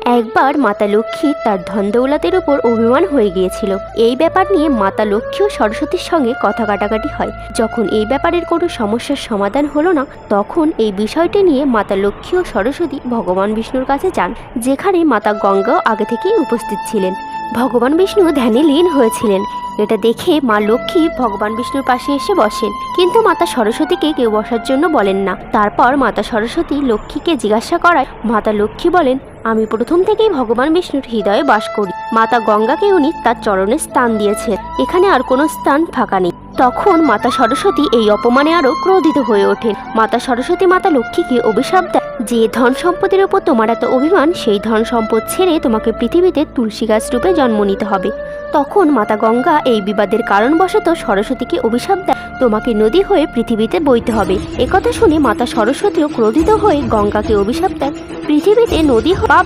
একবার মাতা লক্ষ্মী তার ধন দৌলতের উপর অভিমান হয়ে গিয়েছিল। এই ব্যাপার নিয়ে মাতা লক্ষ্মী ও সরস্বতীর সঙ্গে কথা কাটাকাটি হয়। যখন এই ব্যাপারের কোনো সমস্যার সমাধান হলো না, তখন এই বিষয়টি নিয়ে মাতা লক্ষ্মী ও সরস্বতী ভগবান বিষ্ণুর কাছে যান, যেখানে মাতা গঙ্গাও আগে থেকেই উপস্থিত ছিলেন। ভগবান বিষ্ণু ধ্যানে লীন হয়েছিলেন। এটা দেখে মা লক্ষ্মী ভগবান বিষ্ণুর পাশে এসে বসেন, কিন্তু মাতা সরস্বতীকে কেউ বসার জন্য বলেন না। তারপর মাতা সরস্বতী লক্ষ্মীকে জিজ্ঞাসা করায় মাতা লক্ষ্মী বলেন, আমি প্রথম থেকেই ভগবান বিষ্ণুর হৃদয়ে বাস করি। মাতা গঙ্গাকে উনি তার চরণে স্থান দিয়েছেন, এখানে আর কোনো স্থান ফাঁকা নেই। তখন মাতা সরস্বতী এই অপমানে আরো ক্রোধিত হয়ে ওঠেন। মাতা সরস্বতী মাতা লক্ষ্মীকে অভিশাপ দেয় যে ধন সম্পদের উপর তোমার এত অভিমান, সেই ধন সম্পদ ছেড়ে তোমাকে পৃথিবীতে তুলসী গাছ রূপে জন্ম নিতে হবে। তখন মাতা গঙ্গা এই বিবাদের কারণবশত সরস্বতীকে অভিশাপ দেয়, তোমাকে নদী হয়ে পৃথিবীতে বইতে হবে। একথা শুনে মাতা সরস্বতীও ক্রোধিত হয়ে গঙ্গাকে অভিশাপ দেয়, পৃথিবীতে নদী পাপ